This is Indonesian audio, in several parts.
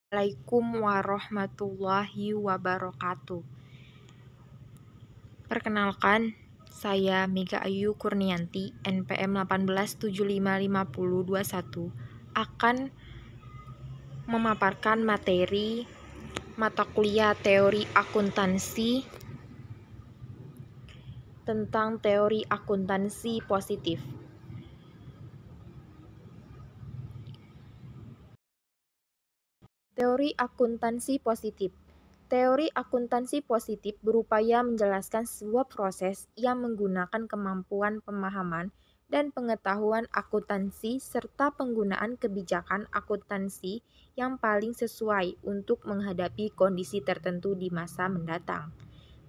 Assalamualaikum warahmatullahi wabarakatuh. Perkenalkan, saya Mega Ayu Kurnianti, NPM 18755021, akan memaparkan materi mata kuliah teori akuntansi tentang teori akuntansi positif. Teori akuntansi positif. Teori akuntansi positif berupaya menjelaskan sebuah proses yang menggunakan kemampuan pemahaman dan pengetahuan akuntansi serta penggunaan kebijakan akuntansi yang paling sesuai untuk menghadapi kondisi tertentu di masa mendatang.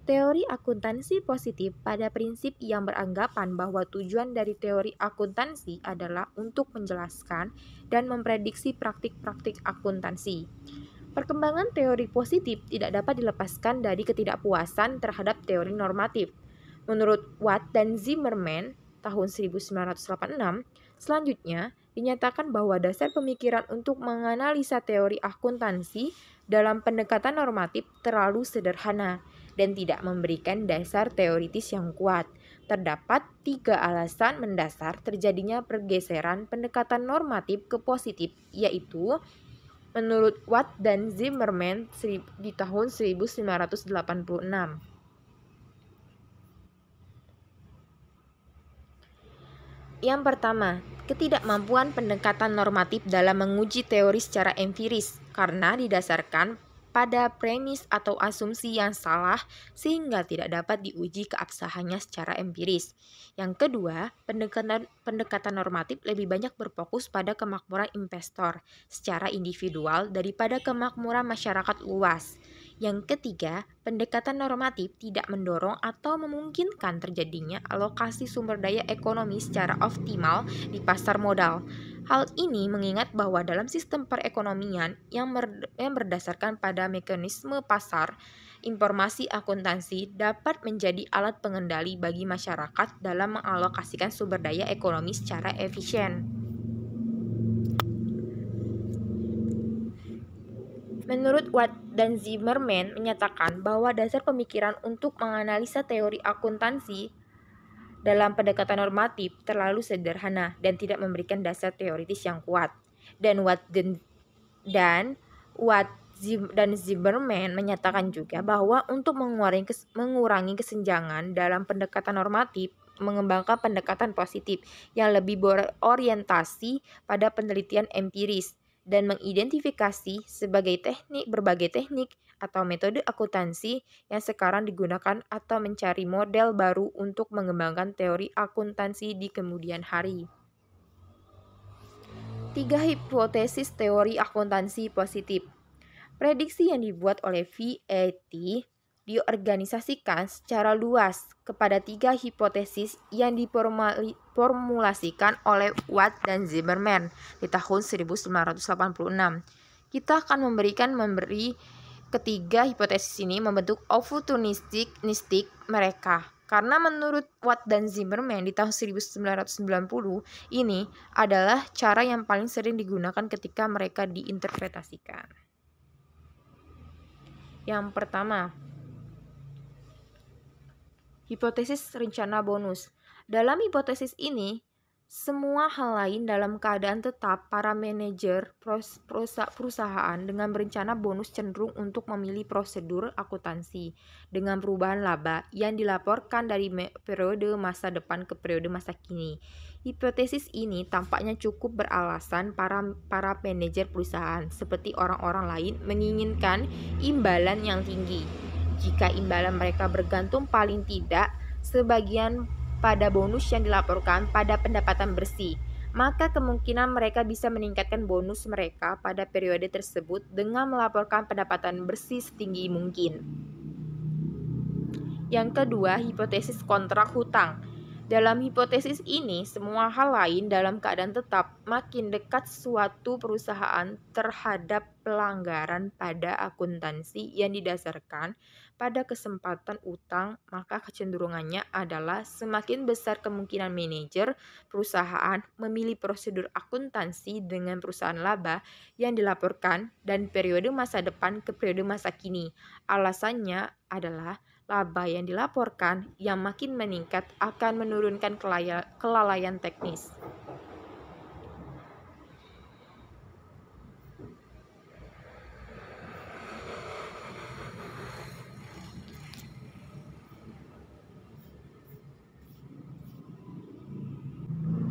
Teori akuntansi positif pada prinsip yang beranggapan bahwa tujuan dari teori akuntansi adalah untuk menjelaskan dan memprediksi praktik-praktik akuntansi. Perkembangan teori positif tidak dapat dilepaskan dari ketidakpuasan terhadap teori normatif. Menurut Watt dan Zimmerman tahun 1986, selanjutnya dinyatakan bahwa dasar pemikiran untuk menganalisa teori akuntansi dalam pendekatan normatif terlalu sederhana dan tidak memberikan dasar teoritis yang kuat. Terdapat 3 alasan mendasar terjadinya pergeseran pendekatan normatif ke positif, yaitu menurut Watt dan Zimmerman di tahun 1986. Yang pertama, ketidakmampuan pendekatan normatif dalam menguji teori secara empiris karena didasarkan pada premis atau asumsi yang salah sehingga tidak dapat diuji keabsahannya secara empiris. Yang kedua, pendekatan normatif lebih banyak berfokus pada kemakmuran investor secara individual daripada kemakmuran masyarakat luas. Yang ketiga, pendekatan normatif tidak mendorong atau memungkinkan terjadinya alokasi sumber daya ekonomi secara optimal di pasar modal. Hal ini mengingat bahwa dalam sistem perekonomian yang berdasarkan pada mekanisme pasar, informasi akuntansi dapat menjadi alat pengendali bagi masyarakat dalam mengalokasikan sumber daya ekonomi secara efisien. Menurut Watt dan Zimmerman menyatakan bahwa dasar pemikiran untuk menganalisa teori akuntansi dalam pendekatan normatif terlalu sederhana dan tidak memberikan dasar teoritis yang kuat. Dan Watt dan Zimmerman menyatakan juga bahwa untuk mengurangi kesenjangan dalam pendekatan normatif, mengembangkan pendekatan positif yang lebih berorientasi pada penelitian empiris dan mengidentifikasi berbagai teknik atau metode akuntansi yang sekarang digunakan atau mencari model baru untuk mengembangkan teori akuntansi di kemudian hari. 3 hipotesis teori akuntansi positif. Prediksi yang dibuat oleh VAT diorganisasikan secara luas kepada 3 hipotesis yang diformulasikan oleh Watt dan Zimmerman di tahun 1986. Kita akan memberi ketiga hipotesis ini membentuk opportunistic mereka. Karena menurut Watt dan Zimmerman di tahun 1990, ini adalah cara yang paling sering digunakan ketika mereka diinterpretasikan. Yang pertama, hipotesis rencana bonus. Dalam hipotesis ini, semua hal lain dalam keadaan tetap, para manajer perusahaan dengan berencana bonus cenderung untuk memilih prosedur akuntansi dengan perubahan laba yang dilaporkan dari periode masa depan ke periode masa kini. Hipotesis ini tampaknya cukup beralasan para manajer perusahaan seperti orang-orang lain menginginkan imbalan yang tinggi. Jika imbalan mereka bergantung paling tidak sebagian pada bonus yang dilaporkan pada pendapatan bersih, maka kemungkinan mereka bisa meningkatkan bonus mereka pada periode tersebut dengan melaporkan pendapatan bersih setinggi mungkin. Yang kedua, hipotesis kontrak hutang. Dalam hipotesis ini, semua hal lain dalam keadaan tetap, makin dekat suatu perusahaan terhadap pelanggaran pada akuntansi yang didasarkan pada kesempatan utang, maka kecenderungannya adalah semakin besar kemungkinan manajer perusahaan memilih prosedur akuntansi dengan perusahaan laba yang dilaporkan dan periode masa depan ke periode masa kini. Alasannya adalah laba yang dilaporkan yang makin meningkat akan menurunkan kelalaian teknis.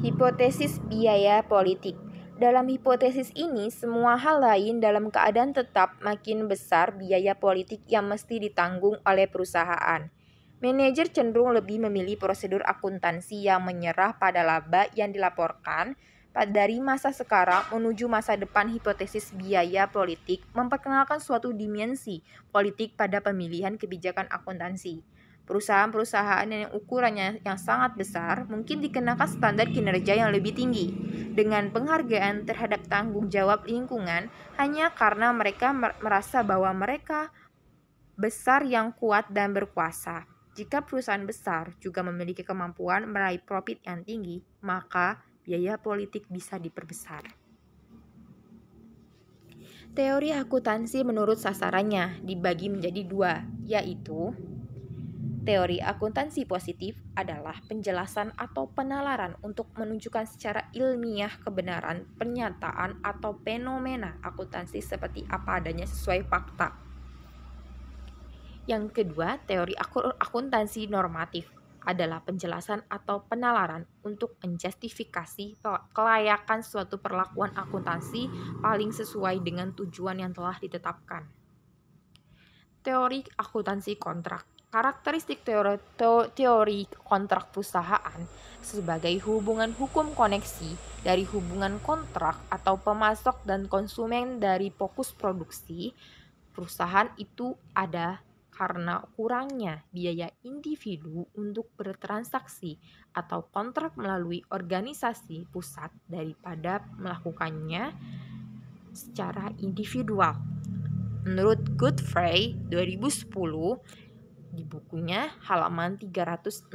Hipotesis biaya politik. Dalam hipotesis ini, semua hal lain dalam keadaan tetap, makin besar biaya politik yang mesti ditanggung oleh perusahaan. Manajer cenderung lebih memilih prosedur akuntansi yang menyerah pada laba yang dilaporkan. Dari masa sekarang menuju masa depan, hipotesis biaya politik memperkenalkan suatu dimensi politik pada pemilihan kebijakan akuntansi. Perusahaan-perusahaan yang ukurannya yang sangat besar mungkin dikenakan standar kinerja yang lebih tinggi dengan penghargaan terhadap tanggung jawab lingkungan hanya karena mereka merasa bahwa mereka besar yang kuat dan berkuasa. Jika perusahaan besar juga memiliki kemampuan meraih profit yang tinggi, maka biaya politik bisa diperbesar. Teori akuntansi menurut sasarannya dibagi menjadi dua, yaitu teori akuntansi positif adalah penjelasan atau penalaran untuk menunjukkan secara ilmiah kebenaran pernyataan atau fenomena akuntansi seperti apa adanya sesuai fakta. Yang kedua, teori akuntansi normatif adalah penjelasan atau penalaran untuk menjustifikasi kelayakan suatu perlakuan akuntansi paling sesuai dengan tujuan yang telah ditetapkan. Teori akuntansi kontrak. Karakteristik teori kontrak perusahaan sebagai hubungan hukum koneksi dari hubungan kontrak atau pemasok dan konsumen dari fokus produksi perusahaan itu ada karena kurangnya biaya individu untuk bertransaksi atau kontrak melalui organisasi pusat daripada melakukannya secara individual. Menurut Godfrey 2010 di bukunya halaman 361.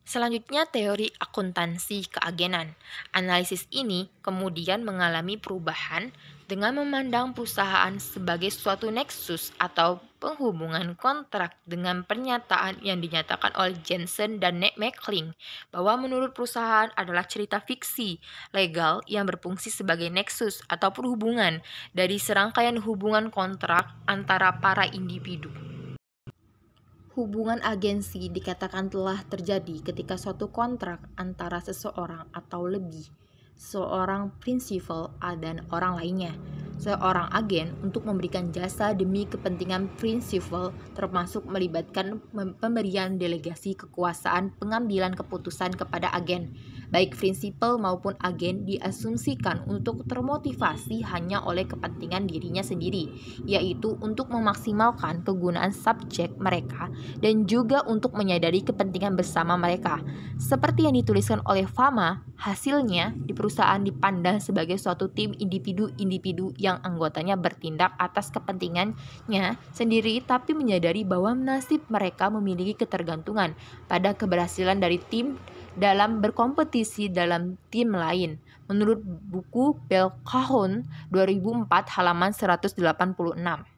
Selanjutnya, teori akuntansi keagenan. Analisis ini kemudian mengalami perubahan dengan memandang perusahaan sebagai suatu nexus atau penghubungan kontrak dengan pernyataan yang dinyatakan oleh Jensen dan Meckling bahwa menurut perusahaan adalah cerita fiksi legal yang berfungsi sebagai nexus atau perhubungan dari serangkaian hubungan kontrak antara para individu. Hubungan agensi dikatakan telah terjadi ketika suatu kontrak antara seseorang atau lebih, seorang prinsipal dan orang lainnya, seorang agen untuk memberikan jasa demi kepentingan prinsipal termasuk melibatkan pemberian delegasi kekuasaan pengambilan keputusan kepada agen. Baik prinsipal maupun agen diasumsikan untuk termotivasi hanya oleh kepentingan dirinya sendiri, yaitu untuk memaksimalkan kegunaan subjek mereka dan juga untuk menyadari kepentingan bersama mereka. Seperti yang dituliskan oleh Fama, hasilnya di perusahaan dipandang sebagai suatu tim individu-individu yang anggotanya bertindak atas kepentingannya sendiri tapi menyadari bahwa nasib mereka memiliki ketergantungan pada keberhasilan dari tim dalam berkompetisi dalam tim lain. Menurut buku Bell Calhoun 2004 halaman 186.